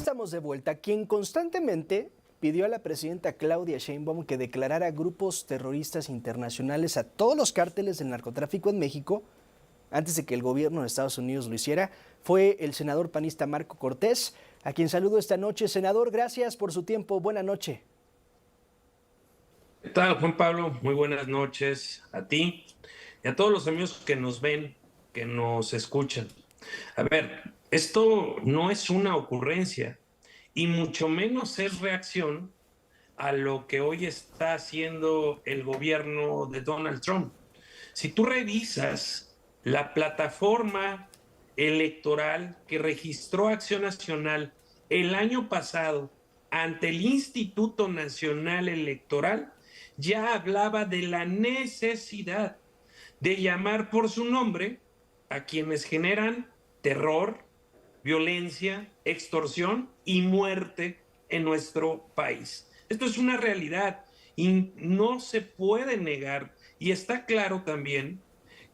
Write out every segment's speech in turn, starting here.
estamos de vuelta. Quien constantemente pidió a la presidenta Claudia Sheinbaum que declarara grupos terroristas internacionales a todos los cárteles del narcotráfico en México, antes de que el gobierno de Estados Unidos lo hiciera, fue el senador panista Marco Cortés, a quien saludo esta noche. Senador, gracias por su tiempo. Buena noche. ¿Qué tal, Juan Pablo? Muy buenas noches a ti y a todos los amigos que nos ven, que nos escuchan. A ver, esto no es una ocurrencia y mucho menos es reacción a lo que hoy está haciendo el gobierno de Donald Trump. Si tú revisas la plataforma electoral que registró Acción Nacional el año pasado ante el Instituto Nacional Electoral, ya hablaba de la necesidad de llamar por su nombre a quienes generan terror, violencia, extorsión y muerte en nuestro país. Esto es una realidad y no se puede negar. Y está claro también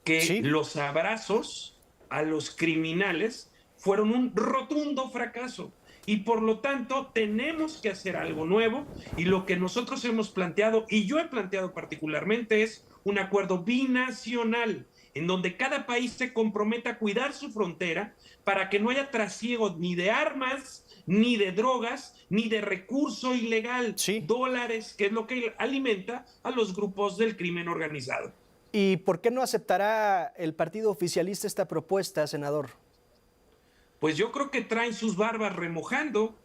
que Sí. los abrazos a los criminales fueron un rotundo fracaso. Y por lo tanto tenemos que hacer algo nuevo, y lo que nosotros hemos planteado, y yo he planteado particularmente, es un acuerdo binacional en donde cada país se comprometa a cuidar su frontera para que no haya trasiego ni de armas, ni de drogas, ni de recurso ilegal, Sí. dólares, que es lo que alimenta a los grupos del crimen organizado. ¿Y por qué no aceptará el partido oficialista esta propuesta, senador? Pues yo creo que traen sus barbas remojando,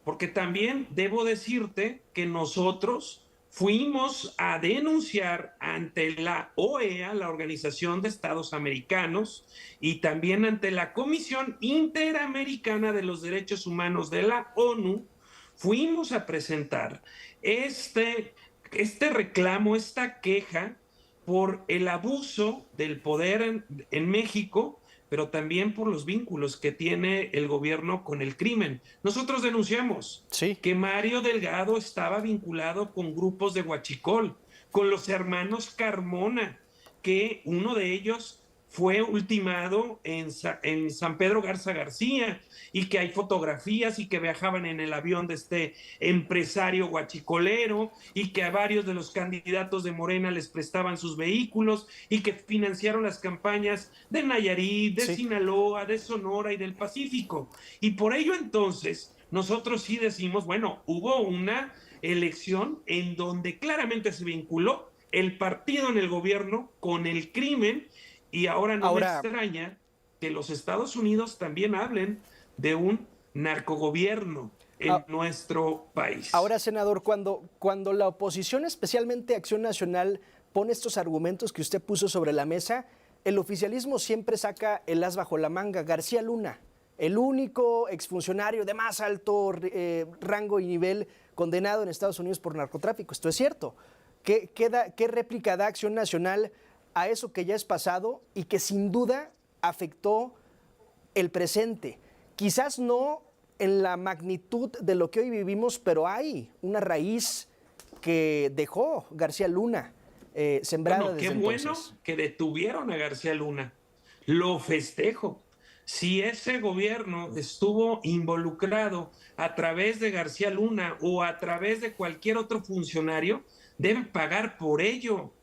porque también debo decirte que nosotros fuimos a denunciar ante la OEA, la Organización de Estados Americanos, y también ante la Comisión Interamericana de los Derechos Humanos de la ONU. Fuimos a presentar este reclamo, esta queja por el abuso del poder en México, pero también por los vínculos que tiene el gobierno con el crimen. Nosotros denunciamos Sí. que Mario Delgado estaba vinculado con grupos de huachicol, con los hermanos Carmona, que uno de ellos fue ultimado en San Pedro Garza García, y que hay fotografías y que viajaban en el avión de este empresario guachicolero, y que a varios de los candidatos de Morena les prestaban sus vehículos y que financiaron las campañas de Nayarit, de Sí. Sinaloa, de Sonora y del Pacífico. Y por ello entonces nosotros sí decimos, bueno, hubo una elección en donde claramente se vinculó el partido en el gobierno con el crimen, y ahora no me Ahora, extraña que los Estados Unidos también hablen de un narcogobierno en a- nuestro país. ahora, senador, cuando la oposición, especialmente Acción Nacional, pone estos argumentos que usted puso sobre la mesa, el oficialismo siempre saca el as bajo la manga. García Luna, el único exfuncionario de más alto rango y nivel condenado en Estados Unidos por narcotráfico. Esto es cierto. ¿Qué réplica da Acción Nacional a eso que ya es pasado y que sin duda afectó el presente? Quizás no en la magnitud de lo que hoy vivimos, pero hay una raíz que dejó García Luna sembrada Bueno, qué desde bueno entonces. que detuvieron a García Luna. Lo festejo. Si ese gobierno estuvo involucrado a través de García Luna o a través de cualquier otro funcionario, deben pagar por ello.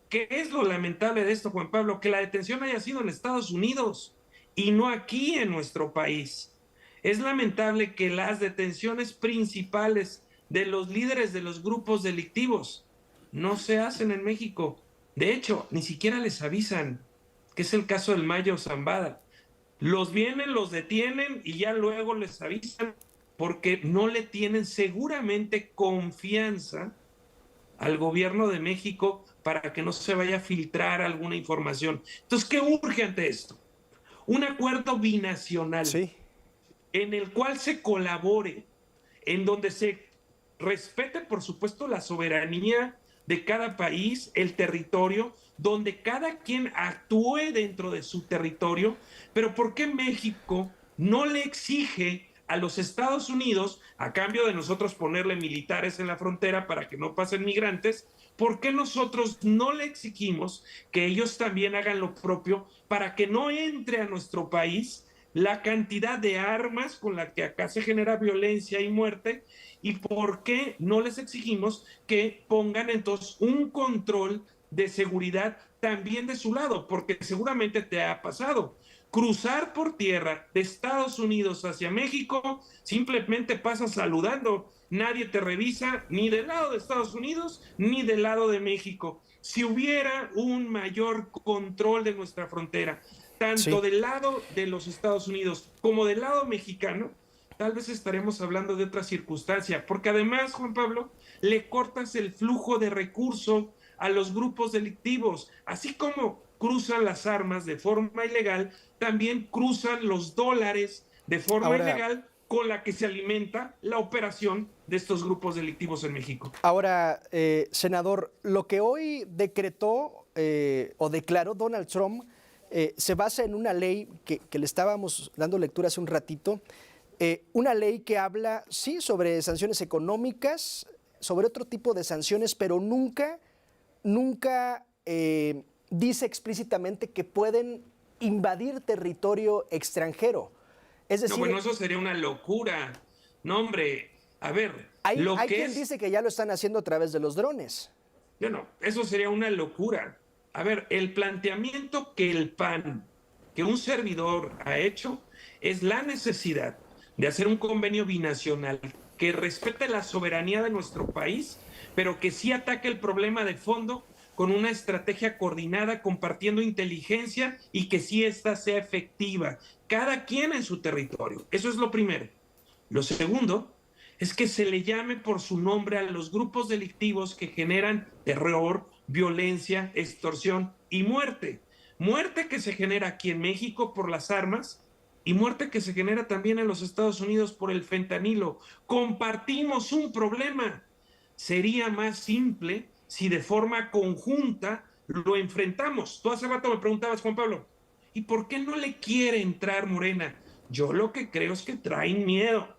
¿Qué es lo lamentable de esto, Juan Pablo? Que la detención haya sido en Estados Unidos y no aquí en nuestro país. Es lamentable que las detenciones principales de los líderes de los grupos delictivos no se hacen en México. De hecho, ni siquiera les avisan, que es el caso del Mayo Zambada. Los vienen, los detienen y ya luego les avisan, porque no le tienen seguramente confianza al gobierno de México para que no se vaya a filtrar alguna información. Entonces, ¿qué urge ante esto? Un acuerdo binacional Sí. en el cual se colabore, en donde se respete, por supuesto, la soberanía de cada país, el territorio, donde cada quien actúe dentro de su territorio. Pero ¿por qué México no le exige a los Estados Unidos, a cambio de nosotros ponerle militares en la frontera para que no pasen migrantes? ¿Por qué nosotros no le exigimos que ellos también hagan lo propio para que no entre a nuestro país la cantidad de armas con la que acá se genera violencia y muerte, y por qué no les exigimos que pongan entonces un control de seguridad también de su lado, porque seguramente te ha pasado. Cruzar por tierra de Estados Unidos hacia México, simplemente pasas saludando, nadie te revisa ni del lado de Estados Unidos ni del lado de México. Si hubiera un mayor control de nuestra frontera, tanto Sí. del lado de los Estados Unidos como del lado mexicano, tal vez estaremos hablando de otra circunstancia, porque además, Juan Pablo, le cortas el flujo de recursos a los grupos delictivos, así como cruzan las armas de forma ilegal, también cruzan los dólares de forma Ahora, ilegal con la que se alimenta la operación de estos grupos delictivos en México. senador, lo que hoy decretó o declaró Donald Trump se basa en una ley que le estábamos dando lectura hace un ratito, una ley que habla, sí, sobre sanciones económicas, sobre otro tipo de sanciones, pero nunca dice explícitamente que pueden invadir territorio extranjero. Es No, decir, bueno, eso sería una locura. No, hombre, a ver, hay lo que quien es dice que ya lo están haciendo a través de los drones. no, eso sería una locura. A ver, el planteamiento que el PAN, que un servidor ha hecho, es la necesidad de hacer un convenio binacional que respete la soberanía de nuestro país, pero que sí ataque el problema de fondo con una estrategia coordinada, compartiendo inteligencia y que sí esta sea efectiva, cada quien en su territorio. Eso es lo primero. Lo segundo es que se le llame por su nombre a los grupos delictivos que generan terror, violencia, extorsión y muerte. Muerte que se genera aquí en México por las armas y muerte que se genera también en los Estados Unidos por el fentanilo. Compartimos un problema. Sería más simple si de forma conjunta lo enfrentamos. Tú hace rato me preguntabas, Juan Pablo, ¿y por qué no le quiere entrar Morena? Yo lo que creo es que traen miedo.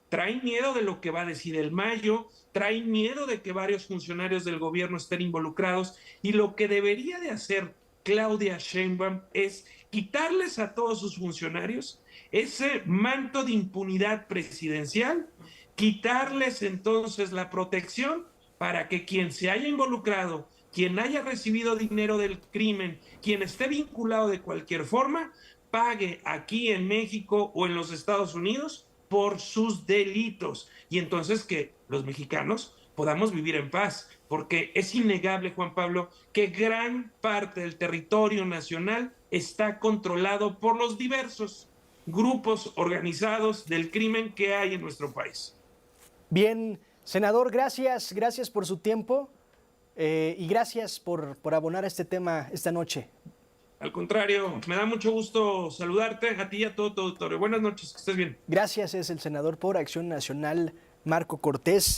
Traen miedo de lo que va a decir el Mayo, traen miedo de que varios funcionarios del gobierno estén involucrados y lo que debería de hacer Claudia Sheinbaum es quitarles a todos sus funcionarios ese manto de impunidad presidencial, quitarles entonces la protección para que quien se haya involucrado, quien haya recibido dinero del crimen, quien esté vinculado de cualquier forma, pague aquí en México o en los Estados Unidos por sus delitos. Y entonces que los mexicanos podamos vivir en paz, porque es innegable, Juan Pablo, que gran parte del territorio nacional está controlado por los diversos grupos organizados del crimen que hay en nuestro país. Bien, senador, gracias por su tiempo y gracias por abonar a este tema esta noche. Al contrario, me da mucho gusto saludarte a ti y a todo tu auditorio. Buenas noches, que estés bien. Gracias, es el senador por Acción Nacional, Marco Cortés.